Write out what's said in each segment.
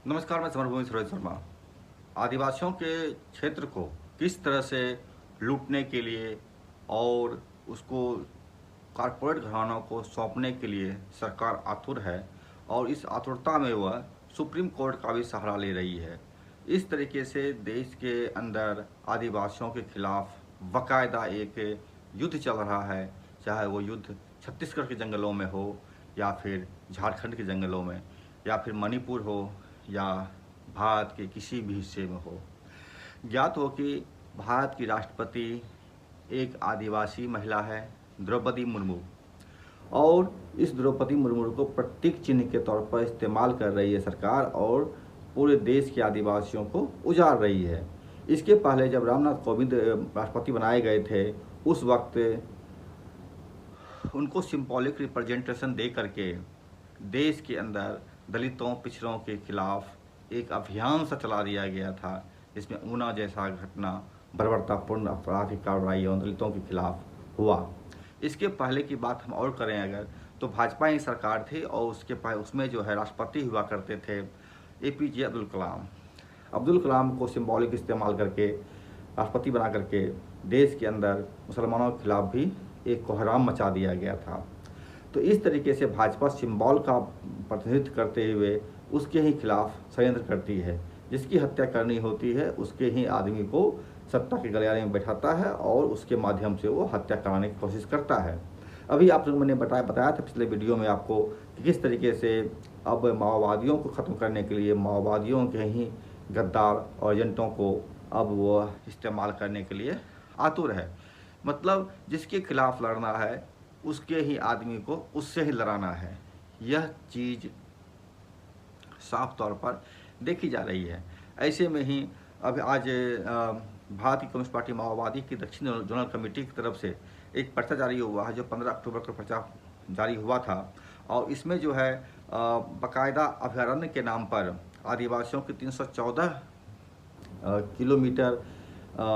नमस्कार, मैं समरभूमि सुरेश शर्मा। आदिवासियों के क्षेत्र को किस तरह से लूटने के लिए और उसको कारपोरेट घरानों को सौंपने के लिए सरकार आतुर है और इस आतुरता में वह सुप्रीम कोर्ट का भी सहारा ले रही है। इस तरीके से देश के अंदर आदिवासियों के खिलाफ बाकायदा एक युद्ध चल रहा है, चाहे वो युद्ध छत्तीसगढ़ के जंगलों में हो या फिर झारखंड के जंगलों में या फिर मणिपुर हो या भारत के किसी भी हिस्से में हो। ज्ञात हो कि भारत की राष्ट्रपति एक आदिवासी महिला है, द्रौपदी मुर्मू, और इस द्रौपदी मुर्मू को प्रतीक चिन्ह के तौर पर इस्तेमाल कर रही है सरकार और पूरे देश के आदिवासियों को उजाड़ रही है। इसके पहले जब रामनाथ कोविंद राष्ट्रपति बनाए गए थे, उस वक्त उनको सिंबॉलिक रिप्रेजेंटेशन दे करके देश के अंदर दलितों पिछड़ों के खिलाफ एक अभियान सा चला दिया गया था, जिसमें ऊना जैसा घटना बर्बरतापूर्ण आपराधिक कार्रवाई दलितों के खिलाफ हुआ। इसके पहले की बात हम और करें अगर, तो भाजपा ही सरकार थी और उसमें जो है राष्ट्रपति हुआ करते थे APJ अब्दुल कलाम। अब्दुल कलाम को सिंबॉलिक इस्तेमाल करके राष्ट्रपति बना करके देश के अंदर मुसलमानों के खिलाफ भी एक कोहराम मचा दिया गया था। तो इस तरीके से भाजपा सिंबॉल का प्रतिनिधित्व करते हुए उसके ही खिलाफ षड्यंत्र करती है। जिसकी हत्या करनी होती है उसके ही आदमी को सत्ता के गलियारे में बैठाता है और उसके माध्यम से वो हत्या कराने की कोशिश करता है। अभी आप लोग मैंने बताया था पिछले वीडियो में आपको कि किस तरीके से अब माओवादियों को ख़त्म करने के लिए माओवादियों के ही गद्दार और एजेंटों को अब वो इस्तेमाल करने के लिए आतुर है। मतलब जिसके खिलाफ लड़ना है उसके ही आदमी को उससे ही लड़ाना है। यह चीज़ साफ तौर पर देखी जा रही है। ऐसे में ही अब आज भारतीय कम्युनिस्ट पार्टी माओवादी की दक्षिण जोनल कमेटी की तरफ से एक पर्चा जारी हुआ है, जो 15 अक्टूबर को पर्चा जारी हुआ था, और इसमें जो है बाकायदा अभयारण्य के नाम पर आदिवासियों की 314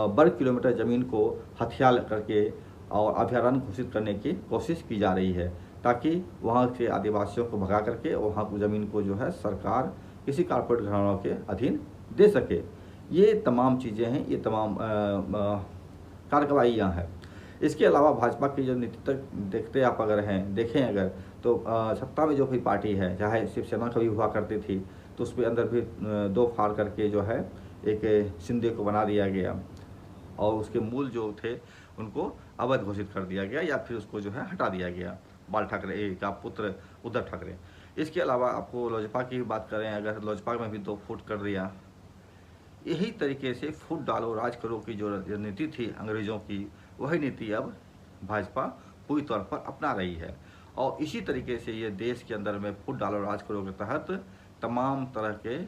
वर्ग किलोमीटर ज़मीन को हथिया करके और अभयारण्य घोषित करने की कोशिश की जा रही है, ताकि वहाँ के आदिवासियों को भगा करके वहाँ की ज़मीन को जो है सरकार किसी कारपोरेट घरानों के अधीन दे सके। ये तमाम चीज़ें हैं, ये तमाम कार्रवाइयाँ हैं। इसके अलावा भाजपा की जो नीति तक देखते आप अगर देखें अगर, तो सत्ता में जो भी पार्टी है, चाहे शिवसेना कभी हुआ करती थी, तो उसके अंदर भी दो फाड़ करके जो है एक शिंदे को बना दिया गया और उसके मूल जो थे उनको अवैध घोषित कर दिया गया या फिर उसको जो है हटा दिया गया, बाल ठाकरे का पुत्र उद्धव ठाकरे। इसके अलावा आपको लोजपा की बात करें अगर, लोजपा में भी 2 फुट कर दिया। यही तरीके से फुट डालो राज करो की जो नीति थी अंग्रेज़ों की, वही नीति अब भाजपा पूरी तौर पर अपना रही है और इसी तरीके से ये देश के अंदर में फुट डालो राज करो के तहत तमाम तरह के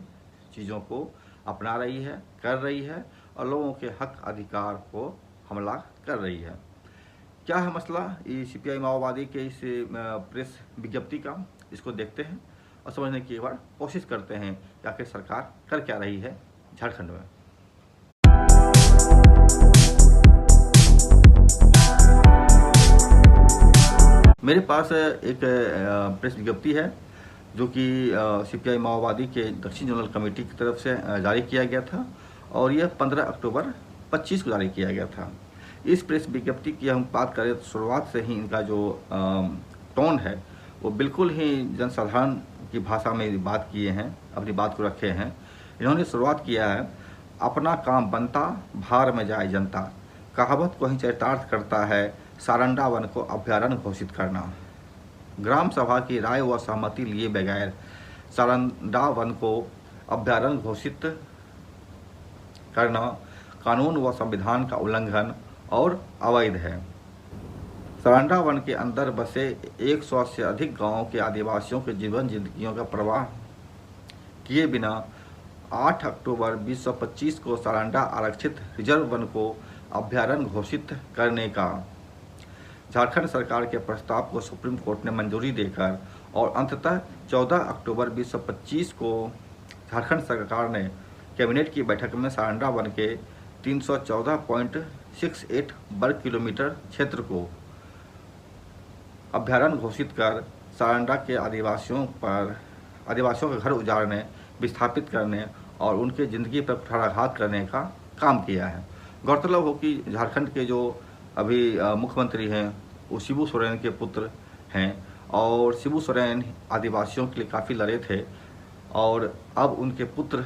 चीज़ों को अपना रही है, कर रही है और लोगों के हक अधिकार को हमला कर रही है। क्या है मसला ये CPI माओवादी के इस प्रेस विज्ञप्ति का, इसको देखते हैं और समझने की एक बार कोशिश करते हैं कि आखिर सरकार कर क्या रही है झारखंड में। मेरे पास एक प्रेस विज्ञप्ति है जो कि CPI माओवादी के दक्षिण जोनल कमेटी की तरफ से जारी किया गया था और यह 15 अक्टूबर 25 को जारी किया गया था। इस प्रेस विज्ञप्ति की हम बात करें तो शुरुआत से ही इनका जो टोन है वो बिल्कुल ही जनसाधारण की भाषा में बात किए हैं, अपनी बात को रखे हैं। इन्होंने शुरुआत किया है, अपना काम बनता भार में जाए जनता, कहावत को ही चरितार्थ करता है सारंडा वन को अभयारण्य घोषित करना। ग्राम सभा की राय व सहमति लिए बगैर सारंडा वन को अभयारण्य घोषित करना कानून व संविधान का उल्लंघन और अवैध है। सारंडा वन के अंदर बसे 100 से अधिक गांवों के आदिवासियों के जीवन जिंदगियों का प्रवाह किए बिना 8 अक्टूबर 2025 को सारंडा आरक्षित रिजर्व वन को अभयारण्य घोषित करने का झारखंड सरकार के प्रस्ताव को सुप्रीम कोर्ट ने मंजूरी देकर और अंततः 14 अक्टूबर 2025 को झारखंड सरकार ने कैबिनेट की बैठक में सारंडा वन के 314.68 वर्ग किलोमीटर क्षेत्र को अभयारण्य घोषित कर सारंडा के आदिवासियों के घर उजाड़ने विस्थापित करने और उनके ज़िंदगी पर कुठाराघात करने का काम किया है। गौरतलब हो कि झारखंड के जो अभी मुख्यमंत्री हैं वो शिबू सोरेन के पुत्र हैं और शिबू सोरेन आदिवासियों के लिए काफ़ी लड़े थे और अब उनके पुत्र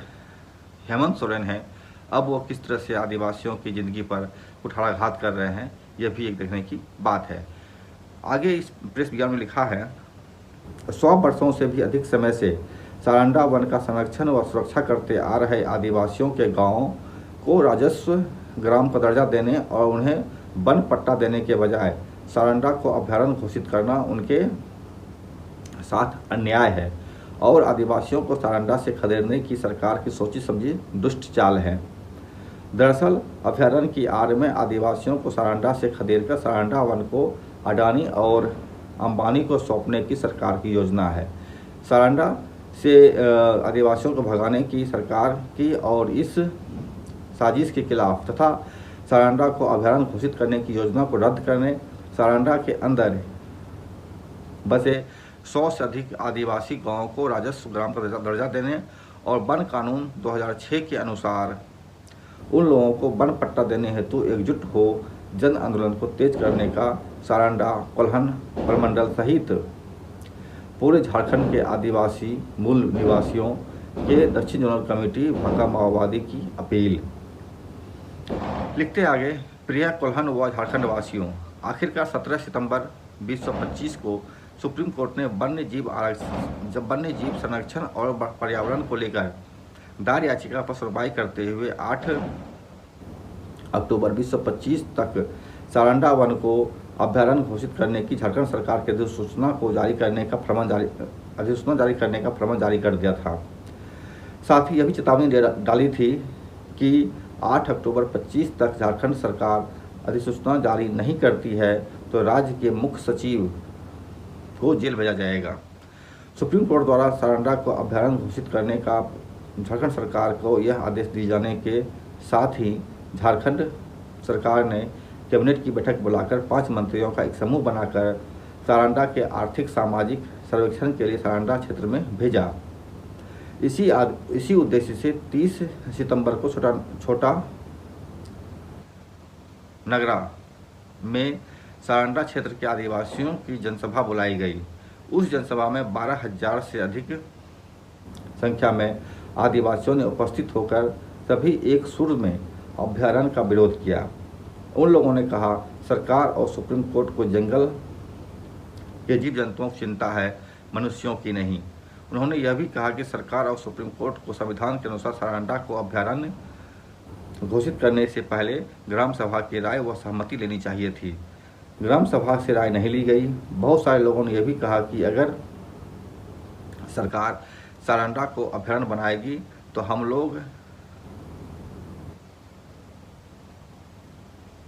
हेमंत सोरेन हैं। अब वो किस तरह से आदिवासियों की ज़िंदगी पर कुठाराघात कर रहे हैं, यह भी एक देखने की बात है। आगे इस प्रेस विज्ञान में लिखा है, 100 वर्षों से भी अधिक समय से सारंडा वन का संरक्षण व सुरक्षा करते आ रहे आदिवासियों के गांवों को राजस्व ग्राम का दर्जा देने और उन्हें वन पट्टा देने के बजाय सारंडा को अभयारण्य घोषित करना उनके साथ अन्याय है और आदिवासियों को सारंडा से खदेड़ने की सरकार की सोची समझी दुष्ट चाल है। दरअसल अभयारण्य की आड़ में आदिवासियों को सारंडा से खदेड़कर सारंडा वन को अडानी और अंबानी को सौंपने की सरकार की योजना है। सारंडा से आदिवासियों को भगाने की सरकार की और इस साजिश के खिलाफ तथा सारंडा को अभयारण्य घोषित करने की योजना को रद्द करने, सारंडा के अंदर बसे 100 से अधिक आदिवासी गांवों को राजस्व ग्राम का दर्जा देने और वन कानून 2006 के अनुसार उन लोगों को वन पट्टा देने हेतु एकजुट हो जन आंदोलन को तेज करने का सारंडा, कोल्हन प्रमंडल सहित पूरे झारखंड के आदिवासी मूल निवासियों के दक्षिण जोनल कमेटी भाका माओवादी की अपील। लिखते आगे, प्रिय कोल्हन व झारखंड वासियों, आखिरकार 17 सितंबर 2025 को सुप्रीम कोर्ट ने वन्य जीव संरक्षण और पर्यावरण को लेकर दायर याचिका पर सुनवाई करते हुए 8 अक्टूबर 2025 तक सारंडा वन को अभयारण्य घोषित करने की झारखंड सरकार के अधिसूचना जारी करने का फरमान जारी कर दिया था। साथ ही यह भी चेतावनी डाली थी कि 8 अक्टूबर 25 तक झारखंड सरकार अधिसूचना जारी नहीं करती है तो राज्य के मुख्य सचिव को जेल भेजा जाएगा। सुप्रीम कोर्ट द्वारा सारंडा को अभयारण्य घोषित करने का झारखंड सरकार को यह आदेश दिए जाने के साथ ही झारखंड सरकार ने कैबिनेट की बैठक बुलाकर 5 मंत्रियों का एक समूह बनाकर सारंडा के आर्थिक सामाजिक सर्वेक्षण के लिए सारंडा क्षेत्र में भेजा। इसी उद्देश्य से 30 सितंबर को छोटा नगरा में सारंडा क्षेत्र के आदिवासियों की जनसभा बुलाई गई। उस जनसभा में 12,000 से अधिक संख्या में आदिवासियों ने उपस्थित होकर सभी एक सुर में अभयारण्य का विरोध किया। उन लोगों ने कहा, सरकार और सुप्रीम कोर्ट को जंगल के जीव जंतुओं की चिंता है, मनुष्यों की नहीं। उन्होंने यह भी कहा कि सरकार और सुप्रीम कोर्ट को संविधान के अनुसार सारंडा को अभयारण्य घोषित करने से पहले ग्राम सभा की राय व सहमति लेनी चाहिए थी। ग्राम सभा से राय नहीं ली गई। बहुत सारे लोगों ने यह भी कहा कि अगर सरकार सारंडा को अभयारण्य बनाएगी तो हम लोग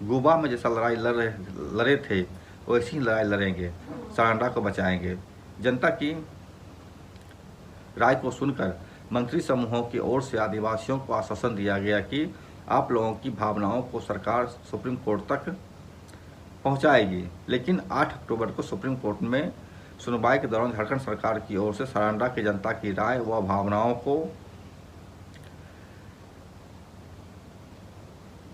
गोवा में जैसा लड़ाई लड़े थे वैसी लड़ाई लड़ेंगे, सारंडा को बचाएंगे। जनता की राय को सुनकर मंत्री समूहों की ओर से आदिवासियों को आश्वासन दिया गया कि आप लोगों की भावनाओं को सरकार सुप्रीम कोर्ट तक पहुंचाएगी। लेकिन 8 अक्टूबर को सुप्रीम कोर्ट में सुनवाई के दौरान झारखंड सरकार की ओर से सारंडा की जनता की राय व भावनाओं को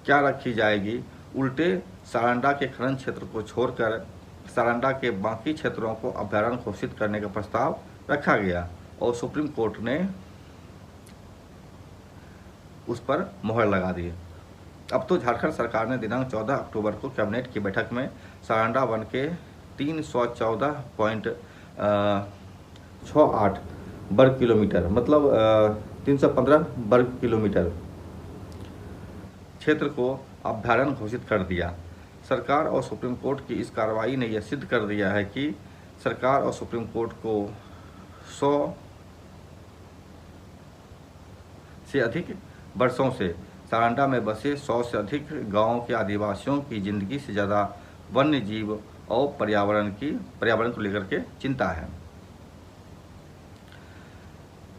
क्या रखी जाएगी, उल्टे सारंडा के खनन क्षेत्र को छोड़कर सारंडा के बाकी क्षेत्रों को अभयारण्य घोषित करने का प्रस्ताव रखा गया और सुप्रीम कोर्ट ने उस पर मोहर लगा दी। अब तो झारखंड सरकार ने दिनांक 14 अक्टूबर को कैबिनेट की बैठक में सारंडा वन के 314.68 वर्ग किलोमीटर मतलब 315 वर्ग किलोमीटर क्षेत्र को अभयारण्य घोषित कर दिया। सरकार और सुप्रीम कोर्ट की इस कार्रवाई ने यह सिद्ध कर दिया है कि सरकार और सुप्रीम कोर्ट को 100 से अधिक वर्षों से सारंडा में बसे 100 से अधिक गांवों के आदिवासियों की जिंदगी से ज़्यादा वन्य जीव और पर्यावरण को लेकर के चिंता है।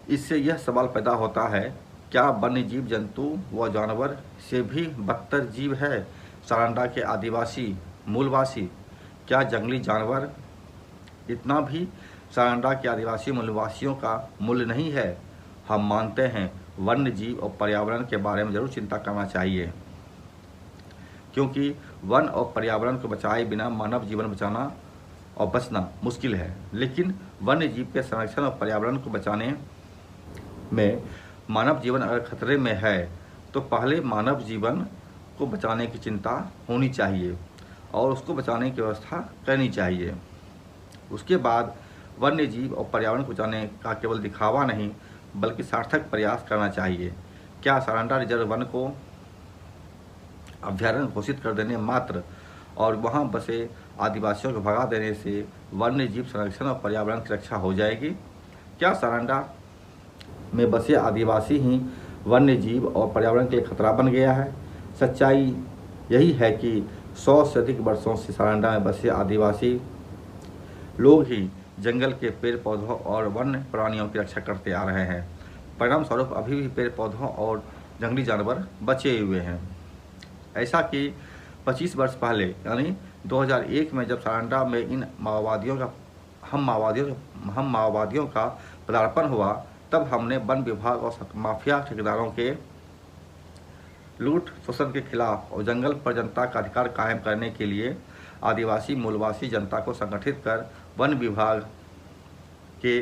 इससे यह सवाल पैदा होता है, क्या वन्य जीव जंतु व जानवर से भी बदतर जीव है सारंडा के आदिवासी मूलवासी? क्या जंगली जानवर इतना भी सारंडा के आदिवासी मूलवासियों का मूल्य नहीं है? हम मानते हैं वन्य जीव और पर्यावरण के बारे में जरूर चिंता करना चाहिए, क्योंकि वन और पर्यावरण को बचाए बिना मानव जीवन बचाना और बचना मुश्किल है। लेकिन वन्य जीव के संरक्षण और पर्यावरण को बचाने में मानव जीवन अगर खतरे में है तो पहले मानव जीवन को बचाने की चिंता होनी चाहिए और उसको बचाने की व्यवस्था करनी चाहिए। उसके बाद वन्य जीव और पर्यावरण को बचाने का केवल दिखावा नहीं बल्कि सार्थक प्रयास करना चाहिए। क्या सारंडा रिजर्व वन को अभ्यारण्य घोषित कर देने मात्र और वहां बसे आदिवासियों को भगा देने से वन्य जीव संरक्षण और पर्यावरण की रक्षा हो जाएगी? क्या सारंडा में बसे आदिवासी ही वन्य जीव और पर्यावरण के लिए खतरा बन गया है? सच्चाई यही है कि 100 से अधिक वर्षों से सारंडा में बसे आदिवासी लोग ही जंगल के पेड़ पौधों और वन्य प्राणियों की रक्षा करते आ रहे हैं। परिणाम स्वरूप अभी भी पेड़ पौधों और जंगली जानवर बचे हुए हैं। ऐसा कि 25 वर्ष पहले यानी 2001 में जब सारंडा में इन माओवादियों का पदार्पण हुआ, तब हमने वन विभाग और माफिया ठेकेदारों के लूट शोषण के खिलाफ और जंगल पर जनता का अधिकार कायम करने के लिए आदिवासी मूलवासी जनता को संगठित कर वन विभाग के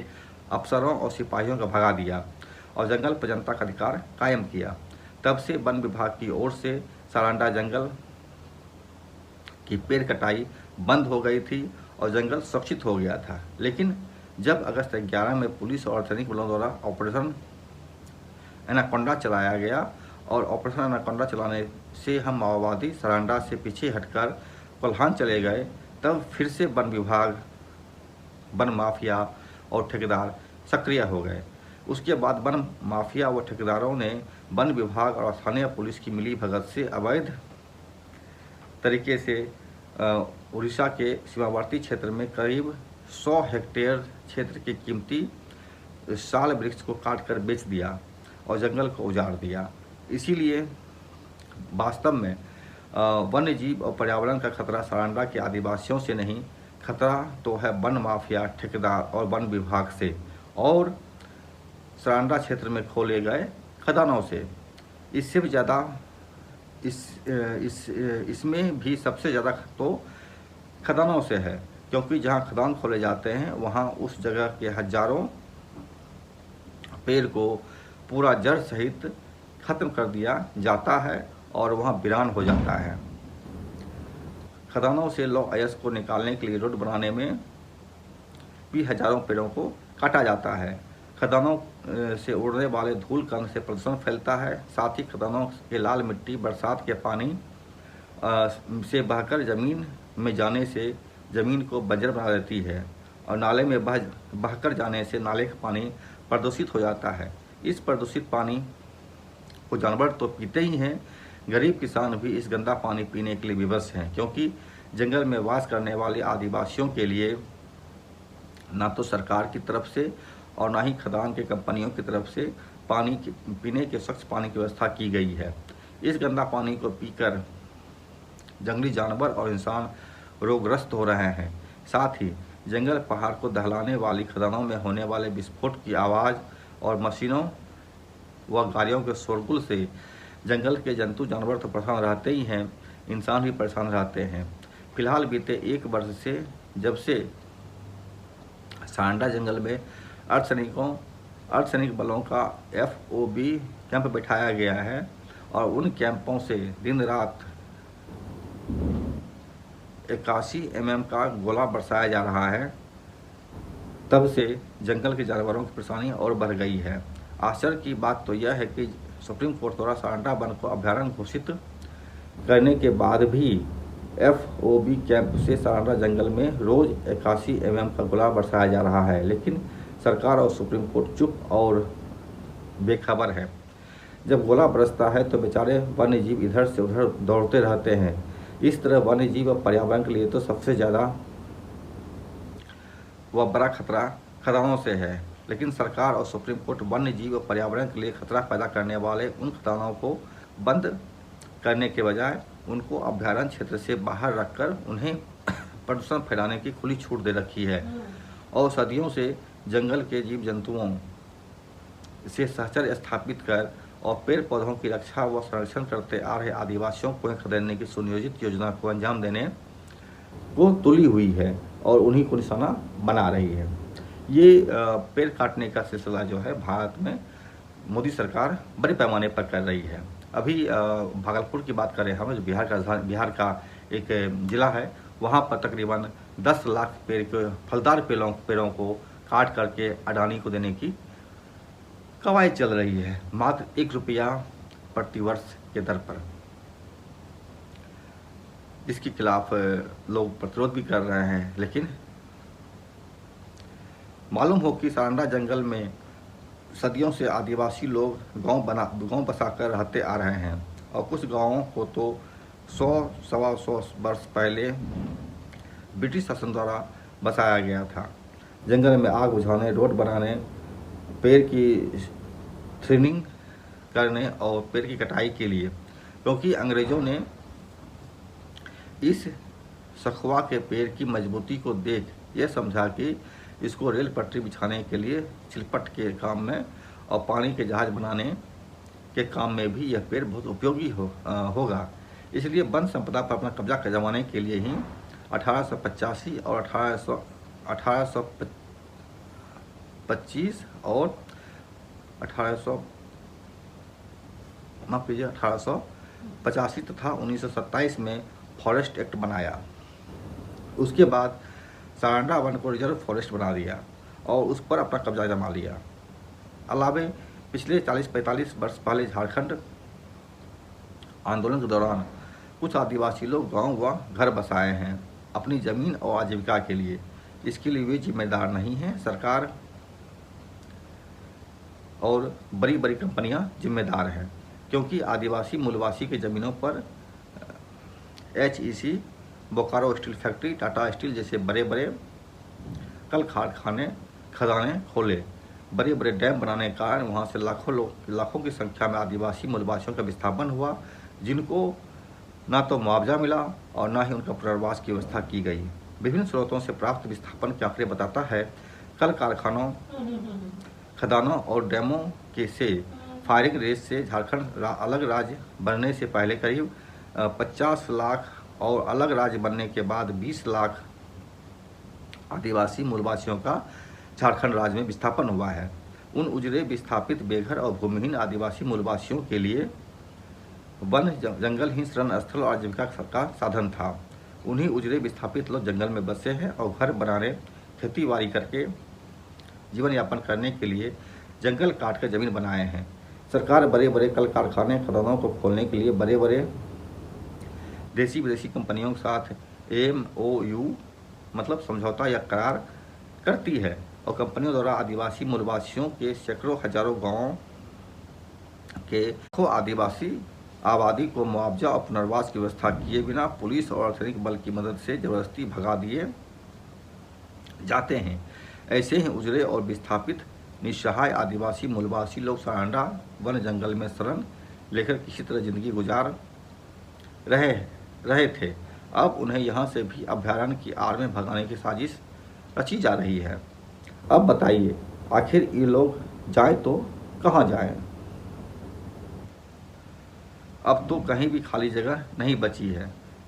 अफसरों और सिपाहियों को भगा दिया और जंगल पर जनता का अधिकार कायम किया। तब से वन विभाग की ओर से सारंडा जंगल की पेड़ कटाई बंद हो गई थी और जंगल सुरक्षित हो गया था। लेकिन जब अगस्त 11 में पुलिस और अर्धसैनिक बलों द्वारा ऑपरेशन एनाकोंडा चलाया गया और ऑपरेशन एनाकोंडा चलाने से हम माओवादी सारंडा से पीछे हटकर कोल्हान चले गए, तब फिर से वन विभाग, वन माफिया और ठेकेदार सक्रिय हो गए। उसके बाद वन माफिया व ठेकेदारों ने वन विभाग और स्थानीय पुलिस की मिली भगत से अवैध तरीके से उड़ीसा के सीमावर्ती क्षेत्र में करीब 100 हेक्टेयर क्षेत्र की कीमती साल वृक्ष को काटकर बेच दिया और जंगल को उजाड़ दिया। इसीलिए वास्तव में वन्य जीव और पर्यावरण का खतरा सारंडा के आदिवासियों से नहीं, खतरा तो है वन माफिया, ठेकेदार और वन विभाग से और सारंडा क्षेत्र में खोले गए खदानों से। इससे भी ज़्यादा इसमें भी सबसे ज़्यादा तो खदानों से है, क्योंकि जहाँ खदान खोले जाते हैं वहाँ उस जगह के हजारों पेड़ को पूरा जड़ सहित खत्म कर दिया जाता है और वहाँ वीरान हो जाता है। खदानों से लौह अयस्क को निकालने के लिए रोड बनाने में भी हजारों पेड़ों को काटा जाता है। खदानों से उड़ने वाले धूल कण से प्रदूषण फैलता है। साथ ही खदानों के लाल मिट्टी बरसात के पानी से बहकर जमीन में जाने से ज़मीन को बंजर बना देती है और नाले में बहकर जाने से नाले का पानी प्रदूषित हो जाता है। इस प्रदूषित पानी को जानवर तो पीते ही हैं, गरीब किसान भी इस गंदा पानी पीने के लिए विवश हैं, क्योंकि जंगल में वास करने वाले आदिवासियों के लिए ना तो सरकार की तरफ से और ना ही खदान के कंपनियों की तरफ से पीने के स्वच्छ पानी की व्यवस्था की गई है। इस गंदा पानी को पीकर जंगली जानवर और इंसान रोगग्रस्त हो रहे हैं। साथ ही जंगल पहाड़ को दहलाने वाली खदानों में होने वाले विस्फोट की आवाज़ और मशीनों व गाड़ियों के शोरगुल से जंगल के जंतु जानवर तो परेशान रहते ही हैं, इंसान भी परेशान रहते हैं। फिलहाल बीते 1 वर्ष से जब से सारंडा जंगल में अर्धसैनिक बलों का FOB कैंप बैठाया गया है और उन कैंपों से दिन रात 81 mm का गोला बरसाया जा रहा है, तब से जंगल के जानवरों की परेशानी और बढ़ गई है। आश्चर्य की बात तो यह है कि सुप्रीम कोर्ट द्वारा सारंडा वन को अभ्यारण्य घोषित करने के बाद भी FOB कैंप से सारंडा जंगल में रोज 81 mm का गोला बरसाया जा रहा है, लेकिन सरकार और सुप्रीम कोर्ट चुप और बेखबर है। जब गोला बरसता है तो बेचारे वन्य जीव इधर से उधर दौड़ते रहते हैं। इस तरह वन्य जीव और पर्यावरण के लिए तो सबसे ज़्यादा व बड़ा खतरा खदानों से है, लेकिन सरकार और सुप्रीम कोर्ट वन्य जीव और पर्यावरण के लिए खतरा पैदा करने वाले उन खदानों को बंद करने के बजाय उनको अभ्यारण्य क्षेत्र से बाहर रखकर उन्हें प्रदूषण फैलाने की खुली छूट दे रखी है और सदियों से जंगल के जीव जंतुओं से सहचर्य स्थापित कर और पेड़ पौधों की रक्षा व संरक्षण करते आ रहे आदिवासियों को खदेड़ने की सुनियोजित योजना को अंजाम देने को तुली हुई है और उन्हीं को निशाना बना रही है। ये पेड़ काटने का सिलसिला जो है भारत में मोदी सरकार बड़े पैमाने पर कर रही है। अभी भागलपुर की बात करें हम, जो बिहार का एक ज़िला है, वहाँ पर तकरीबन 10 लाख पेड़ के फलदार पेड़ों को काट करके अडानी को देने की कवायद चल रही है, मात्र 1 रुपया प्रति वर्ष के दर पर। इसके खिलाफ लोग प्रतिरोध भी कर रहे हैं, लेकिन मालूम हो कि सारंडा जंगल में सदियों से आदिवासी लोग गांव बसाकर रहते आ रहे हैं और कुछ गांवों को तो 100-125 वर्ष पहले ब्रिटिश शासन द्वारा बसाया गया था। जंगल में आग बुझाने, रोड बनाने, पेड़ की थ्रिनिंग करने और पेड़ की कटाई के लिए, क्योंकि अंग्रेज़ों ने इस सखुआ के पेड़ की मजबूती को देख यह समझा कि इसको रेल पटरी बिछाने के लिए, चिलपट के काम में और पानी के जहाज बनाने के काम में भी यह पेड़ बहुत उपयोगी होगा। इसलिए वन संपदा पर अपना कब्जा जमाने के लिए ही 1885 और 1825 और 1885 तथा 1927 में फॉरेस्ट एक्ट बनाया। उसके बाद सारंडा वन को रिजर्व फॉरेस्ट बना दिया और उस पर अपना कब्जा जमा लिया। अलावे पिछले 40-45 वर्ष पहले झारखंड आंदोलन के दौरान कुछ आदिवासी लोग गांव व घर बसाए हैं अपनी ज़मीन और आजीविका के लिए। इसके लिए वे जिम्मेदार नहीं हैं, सरकार और बड़ी बड़ी कंपनियां जिम्मेदार हैं, क्योंकि आदिवासी मूलवासी के ज़मीनों पर HEC, Bokaro steel factory, Tata steel जैसे बड़े बड़े कल कारखाने, खदानें खोले, बड़े बड़े डैम बनाने के कारण वहाँ से लाखों की संख्या में आदिवासी मूलवासियों का विस्थापन हुआ, जिनको ना तो मुआवजा मिला और ना ही उनका पुनर्वास की व्यवस्था की गई। विभिन्न स्रोतों से प्राप्त विस्थापन के आंकड़े बताता है कल कारखानों, खदानों और डैमों के से फायरिंग रेस से झारखंड अलग राज्य बनने से पहले करीब 50 लाख और अलग राज्य बनने के बाद 20 लाख आदिवासी मूलवासियों का झारखंड राज्य में विस्थापन हुआ है। उन उजड़े, विस्थापित, बेघर और भूमिहीन आदिवासी मूलवासियों के लिए वन जंगल ही शरण स्थल और आजीविका का साधन था। उन्हीं उजड़े, विस्थापित लोग जंगल में बसे हैं और घर बनाने, खेती बाड़ी करके जीवन यापन करने के लिए जंगल काट कर जमीन बनाए हैं। सरकार बड़े बड़े कल कारखाने, खदानों को खोलने के लिए बड़े बड़े देसी विदेशी कंपनियों के साथ MOU मतलब समझौता या करार करती है और कंपनियों द्वारा आदिवासी मूलवासियों के सैकड़ों हजारों गांवों के आदिवासी आबादी को मुआवजा और पुनर्वास की व्यवस्था किए बिना पुलिस और अर्धसैनिक बल की मदद से जबरदस्ती भगा दिए जाते हैं। ऐसे ही उजड़े और विस्थापित निस्सहाय आदिवासी मूलवासी लोग सारंडा वन जंगल में शरण लेकर किसी तरह जिंदगी गुजार रहे थे। अब उन्हें यहाँ से भी अभयारण्य की आड़ में भगाने की साजिश रची जा रही है। अब बताइए, आखिर ये लोग जाएं तो कहाँ जाएं? अब तो कहीं भी खाली जगह नहीं बची है।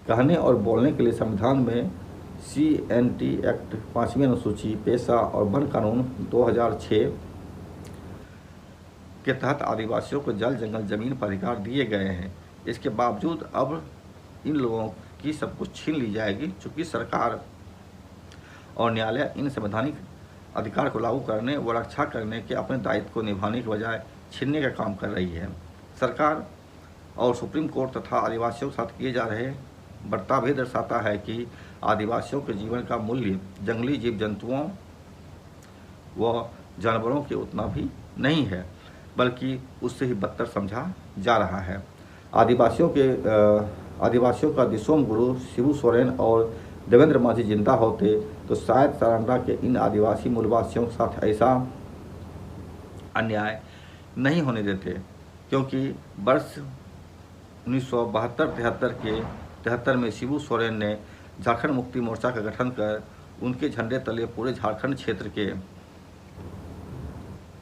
कहने और बोलने के लिए संविधान में CNT एक्ट 5वीं अनुसूची, पेशा और वन कानून 2006 के तहत आदिवासियों को जल, जंगल, जमीन पर अधिकार दिए गए हैं। इसके बावजूद अब इन लोगों की सब कुछ छीन ली जाएगी, चूँकि सरकार और न्यायालय इन संवैधानिक अधिकार को लागू करने व रक्षा करने के अपने दायित्व को निभाने के बजाय छीनने का काम कर रही है। सरकार और सुप्रीम कोर्ट तथा आदिवासियों के साथ किए जा रहे बर्ताव भी दर्शाता है कि आदिवासियों के जीवन का मूल्य जंगली जीव जंतुओं व जानवरों के उतना भी नहीं है, बल्कि उससे ही बदतर समझा जा रहा है। आदिवासियों का दिसोम गुरु शिबू सोरेन और देवेंद्र माझी जिंदा होते तो शायद सारंडा के इन आदिवासी मूलवासियों के साथ ऐसा अन्याय नहीं होने देते, क्योंकि वर्ष 1972-73 में शिबू सोरेन ने झारखंड मुक्ति मोर्चा का गठन कर उनके झंडे तले पूरे झारखंड क्षेत्र के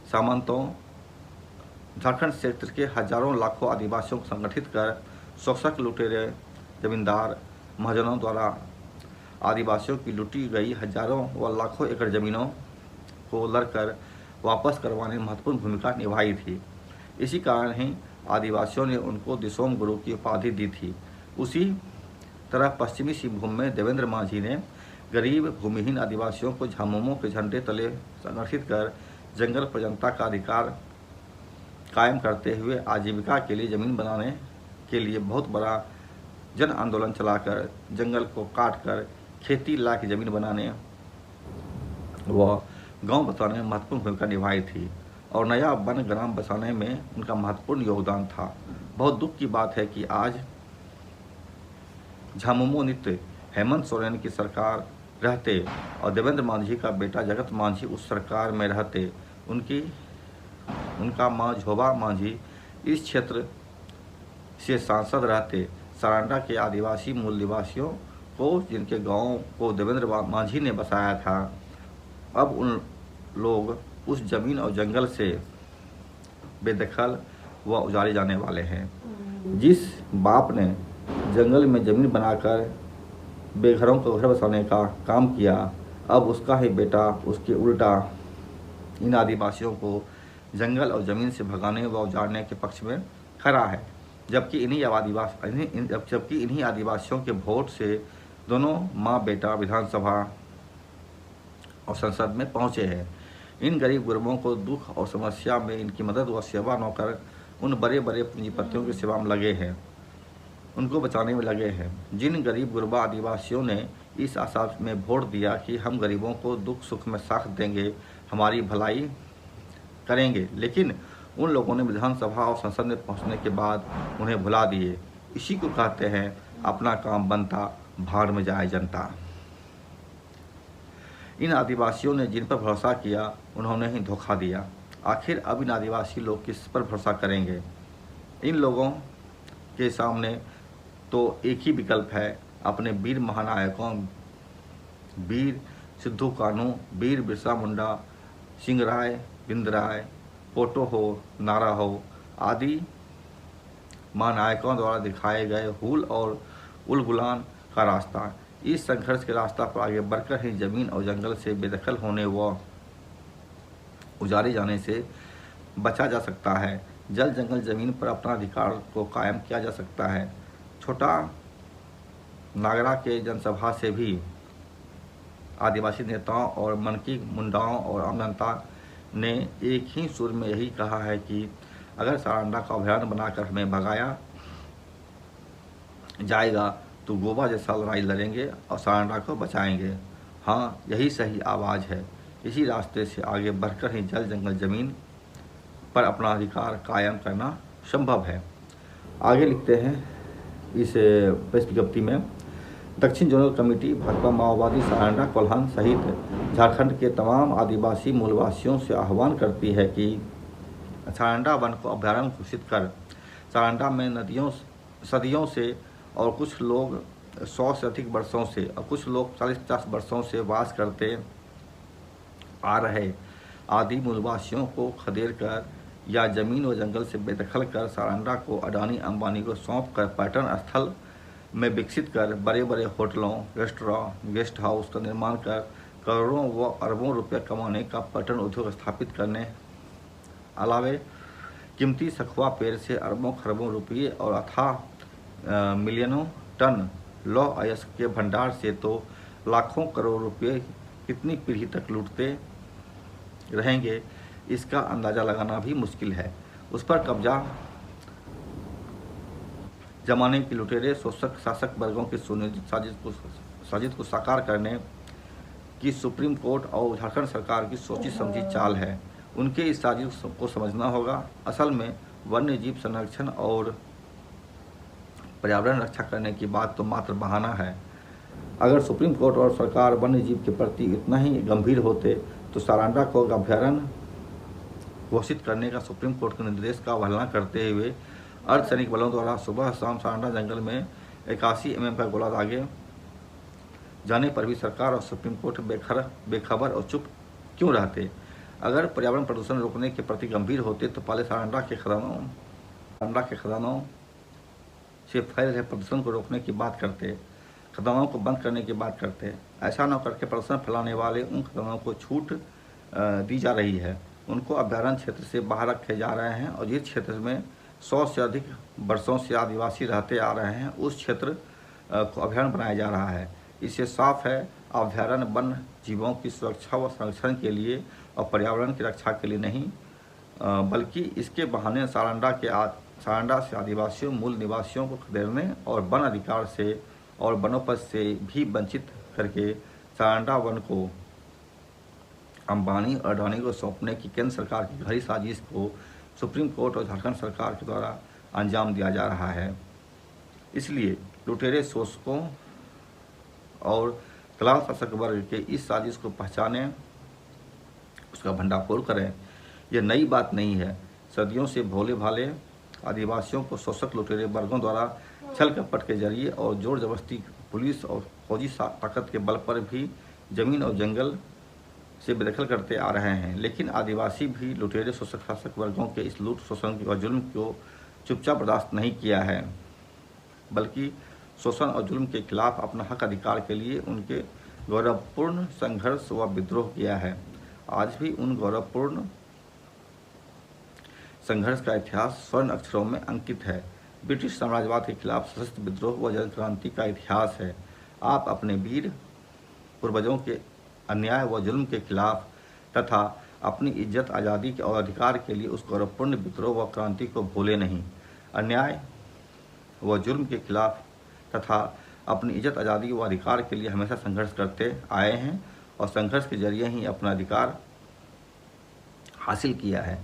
सामंतों झारखंड क्षेत्र के हजारों लाखों आदिवासियों को संगठित कर शोषक लुटेरे जमींदार महाजनों द्वारा आदिवासियों की लूटी गई हजारों व लाखों एकड़ जमीनों को लड़कर वापस करवाने में महत्वपूर्ण भूमिका निभाई थी। इसी कारण ही आदिवासियों ने उनको दिसोम गुरु की उपाधि दी थी। उसी तरह पश्चिमी सिंहभूम में देवेंद्र मांझी ने गरीब भूमिहीन आदिवासियों को झामुमो के झंडे तले संगठित कर जंगल पर जनता का अधिकार कायम करते हुए आजीविका के लिए जमीन बनाने के लिए बहुत बड़ा जन आंदोलन चलाकर जंगल को काटकर खेती लायक जमीन बनाने व गांव बसाने में महत्वपूर्ण भूमिका निभाई थी और नया वन ग्राम बसाने में उनका महत्वपूर्ण योगदान था। बहुत दुख की बात है कि आज झामुमो नृत्य हेमंत सोरेन की सरकार रहते और देवेंद्र मांझी का बेटा जगत मांझी उस सरकार में रहते उनका माँ झोबा मांझी इस क्षेत्र से सांसद रहते, सारंडा के आदिवासी मूल निवासियों को जिनके गांव को देवेंद्र मांझी ने बसाया था, अब उन लोग उस जमीन और जंगल से बेदखल व उजाड़े जाने वाले हैं। जिस बाप ने जंगल में जमीन बनाकर बेघरों को घर बसाने का काम किया, अब उसका ही बेटा उसके उल्टा इन आदिवासियों को जंगल और ज़मीन से भगाने व उजाड़ने के पक्ष में खड़ा है। जबकि इन्हीं आदिवासियों के वोट से दोनों माँ बेटा विधानसभा और संसद में पहुँचे हैं। इन गरीब गुरबों को दुख और समस्या में इनकी मदद व सेवा न कर उन बड़े बड़े पूंजीपतियों की सेवा में लगे हैं, उनको बचाने में लगे हैं। जिन गरीब गुरबा आदिवासियों ने इस आशा में वोट दिया कि हम गरीबों को दुख सुख में साथ देंगे, हमारी भलाई करेंगे, लेकिन उन लोगों ने विधानसभा और संसद में पहुंचने के बाद उन्हें भुला दिए। इसी को कहते हैं अपना काम बनता भाड़ में जाए जनता। इन आदिवासियों ने जिन पर भरोसा किया उन्होंने ही धोखा दिया। आखिर अब इन आदिवासी लोग किस पर भरोसा करेंगे? इन लोगों के सामने तो एक ही विकल्प है, अपने वीर महानायकों वीर सिद्धू कानू, वीर बिरसा मुंडा, सिंगराय बिंदराय, पोटो हो, नारा हो आदि महानायकों द्वारा दिखाए गए हुल और उलगुलान का रास्ता। इस संघर्ष के रास्ता पर आगे बढ़कर ही जमीन और जंगल से बेदखल होने व उजाड़े जाने से बचा जा सकता है। जल जंगल जमीन पर अपना अधिकार को कायम किया जा सकता है। छोटा नागरा के जनसभा से भी आदिवासी नेताओं और मनकी मुंडाओं और आम जनता ने एक ही सुर में यही कहा है कि अगर सारंडा का अभयारण्य बनाकर हमें भगाया जाएगा तो गोवा जैसा लड़ाई लड़ेंगे और सारंडा को बचाएंगे। हाँ, यही सही आवाज़ है। इसी रास्ते से आगे बढ़कर ही जल जंगल जमीन पर अपना अधिकार कायम करना संभव है। आगे लिखते हैं इस प्रेस विज्ञप्ति में, दक्षिण जोनल कमेटी भाजपा माओवादी सारंडा कोल्हान सहित झारखंड के तमाम आदिवासी मूलवासियों से आह्वान करती है कि सारंडा वन को अभयारण्य घोषित कर सारंडा में सदियों से और कुछ लोग 100 से अधिक वर्षों से और कुछ लोग 40-50 वर्षों से वास करते आ रहे आदि मूलवासियों को खदेड़ कर या जमीन व जंगल से बेदखल कर सारंडा को अडानी अंबानी को सौंप कर पर्यटन स्थल में विकसित कर बड़े बड़े होटलों, रेस्टोरेंट, गेस्ट हाउस का निर्माण कर करोड़ों व अरबों रुपये कमाने का पर्यटन उद्योग स्थापित करने अलावे कीमती सखुआ पेड़ से अरबों खरबों रुपये और अथाह मिलियनों टन लौह अयस्क के भंडार से तो लाखों करोड़ रुपये कितनी पीढ़ी तक लूटते रहेंगे, इसका अंदाज़ा लगाना भी मुश्किल है। उस पर कब्जा जमाने के लुटेरे शोषक शासक वर्गों की सुनियोजित साजिश को साकार करने की सुप्रीम कोर्ट और झारखंड सरकार की सोची समझी चाल है। उनके इस साजिश को समझना होगा। असल में वन्य जीव संरक्षण और पर्यावरण रक्षा करने की बात तो मात्र बहाना है। अगर सुप्रीम कोर्ट और सरकार वन्य जीव के प्रति इतना ही गंभीर होते तो सारंडा को अभयारण्य घोषित करने का सुप्रीम कोर्ट के निर्देश का अवहेलना करते हुए अर्धसैनिक बलों द्वारा सुबह शाम सारंडा जंगल में 81 mm का गोला दागे जाने पर भी सरकार और सुप्रीम कोर्ट बेखबर और चुप क्यों रहते? अगर पर्यावरण प्रदूषण रोकने के प्रति गंभीर होते तो पहले सारंडा के खदानों से फैल रहे प्रदूषण को रोकने की बात करते, खदानों को बंद करने की बात करते। ऐसा न करके प्रदूषण फैलाने वाले उन खदानों को छूट दी जा रही है, उनको अभ्यारण्य क्षेत्र से बाहर रखे जा रहे हैं और जिस क्षेत्र में 100 से अधिक वर्षों से आदिवासी रहते आ रहे हैं उस क्षेत्र को अभ्यारण्य बनाया जा रहा है। इससे साफ है अभ्यारण्य वन जीवों की सुरक्षा व संरक्षण के लिए और पर्यावरण की रक्षा के लिए नहीं, बल्कि इसके बहाने सारंडा से आदिवासियों मूल निवासियों को खदेड़ने और वन अधिकार से और वनोपज से भी वंचित करके सारंडा वन को अंबानी और अडानी को सौंपने की केंद्र सरकार की गहरी साजिश को सुप्रीम कोर्ट और झारखंड सरकार के द्वारा अंजाम दिया जा रहा है। इसलिए लुटेरे शोषकों और दलाल शासक वर्ग के इस साजिश को पहचानें, उसका भंडाफोड़ करें। यह नई बात नहीं है। सदियों से भोले भाले आदिवासियों को शोषक लुटेरे वर्गों द्वारा छल कपट के जरिए और जोर जबरदस्ती पुलिस और फौजी ताकत के बल पर भी जमीन और जंगल से बेदखल करते आ रहे हैं। लेकिन आदिवासी भी लुटेरे शोषक शासक वर्गों के इस लूट शोषण और जुल्म को चुपचाप बर्दाश्त नहीं किया है, बल्कि शोषण और जुल्म के खिलाफ अपना हक अधिकार के लिए उनके गौरवपूर्ण संघर्ष व विद्रोह किया है। आज भी उन गौरवपूर्ण संघर्ष का इतिहास स्वर्ण अक्षरों में अंकित है। ब्रिटिश साम्राज्यवाद के खिलाफ सशस्त्र विद्रोह व जन क्रांति का इतिहास है। आप अपने वीर पूर्वजों के अन्याय व जुल्म के खिलाफ तथा अपनी इज्जत, आज़ादी और अधिकार के लिए उस गौरवपूर्ण विद्रोह व क्रांति को भूले नहीं। अन्याय व जुल्म के खिलाफ तथा अपनी इज्जत, आज़ादी व अधिकार के लिए हमेशा संघर्ष करते आए हैं और संघर्ष के जरिए ही अपना अधिकार हासिल किया है।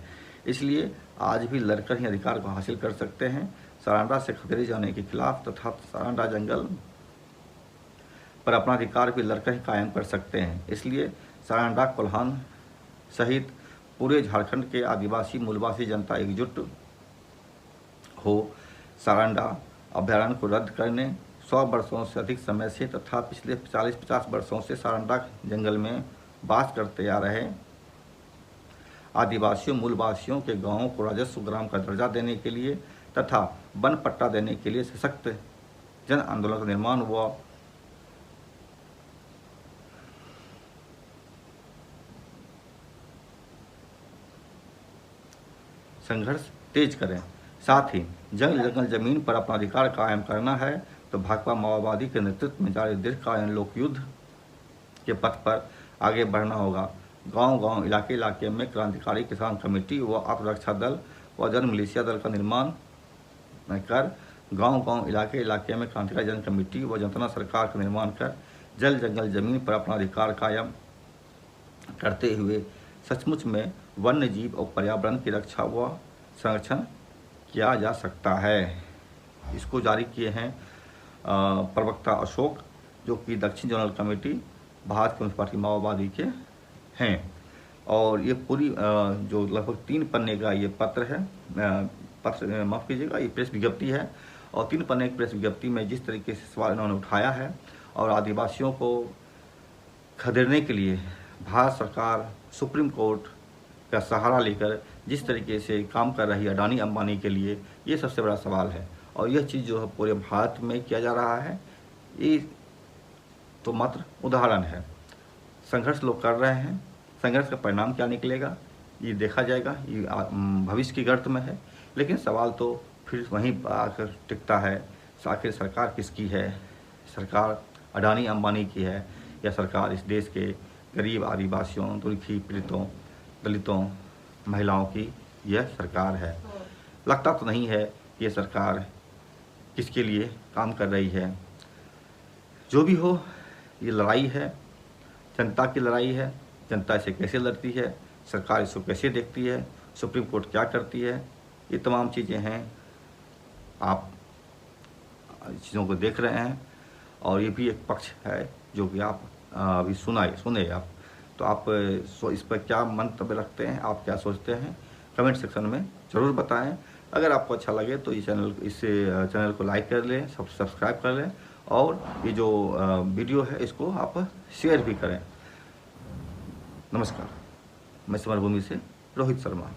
इसलिए आज भी लड़कर ही अधिकार को हासिल कर सकते हैं। सारंडा से खदेड़े जाने के खिलाफ तथा सारंडा जंगल पर अपना अधिकार भी लड़कर ही कायम कर सकते हैं। इसलिए सारंडा, कोल्हान सहित पूरे झारखंड के आदिवासी मूलवासी जनता एकजुट हो सारंडा अभ्यारण्य को रद्द करने 100 वर्षों से अधिक समय से तथा पिछले 40-50 वर्षों से सारंडा जंगल में वास करते आ रहे आदिवासियों मूलवासियों के गांवों को राजस्व ग्राम का दर्जा देने के लिए तथा वन पट्टा देने के लिए सशक्त जन आंदोलन का निर्माण व संघर्ष तेज करें। साथ ही जंगल जमीन पर अपना अधिकार कायम करना है तो भाकपा माओवादी के नेतृत्व में जारी दीर्घकालीन लोक युद्ध के पथ पर आगे बढ़ना होगा। गांव-गांव, इलाके-इलाके में क्रांतिकारी किसान कमेटी व आत्मरक्षा दल व जन मिलिशिया दल का निर्माण कर गांव-गांव, इलाके-इलाके में क्रांतिकारी जन कमेटी व जनता सरकार का निर्माण कर जल जंगल जमीन पर अपना अधिकार कायम करते हुए सचमुच में वन्य जीव और पर्यावरण की रक्षा व संरक्षण किया जा सकता है। इसको जारी किए हैं प्रवक्ता अशोक, जो कि दक्षिण zonal committee Bharat communist party माओवादी के हैं। और ये पूरी जो लगभग 3 पन्ने का ये पत्र है, माफ़ कीजिएगा, ये प्रेस विज्ञप्ति है। और 3 पन्ने की प्रेस विज्ञप्ति में जिस तरीके से सवाल इन्होंने उठाया है और आदिवासियों को खदेड़ने के लिए भारत सरकार सुप्रीम कोर्ट का सहारा लेकर जिस तरीके से काम कर रही है अडानी अंबानी के लिए, ये सबसे बड़ा सवाल है। और यह चीज़ जो है पूरे भारत में किया जा रहा है, ये तो मात्र उदाहरण है। संघर्ष लोग कर रहे हैं, संघर्ष का परिणाम क्या निकलेगा ये देखा जाएगा, ये भविष्य की गर्त में है। लेकिन सवाल तो फिर वहीं आकर टिकता है, आखिर सरकार किसकी है? सरकार अडानी अंबानी की है या सरकार इस देश के गरीब आदिवासियों, दुर्खी पीड़ितों, दलितों, महिलाओं की यह सरकार है? लगता तो नहीं है ये सरकार किसके लिए काम कर रही है। जो भी हो, ये लड़ाई है, जनता की लड़ाई है। जनता इसे कैसे लड़ती है, सरकार इसको कैसे देखती है, सुप्रीम कोर्ट क्या करती है, ये तमाम चीज़ें हैं। आप चीज़ों को देख रहे हैं और ये भी एक पक्ष है जो कि आप अभी सुने आप। तो आप इस पर क्या मंतव्य रखते हैं, आप क्या सोचते हैं, कमेंट सेक्शन में ज़रूर बताएं। अगर आपको अच्छा लगे तो इस चैनल को लाइक कर लें, सब्सक्राइब कर लें और ये जो वीडियो है इसको आप शेयर भी करें। नमस्कार। मैं समरभूमि से रोहित शर्मा।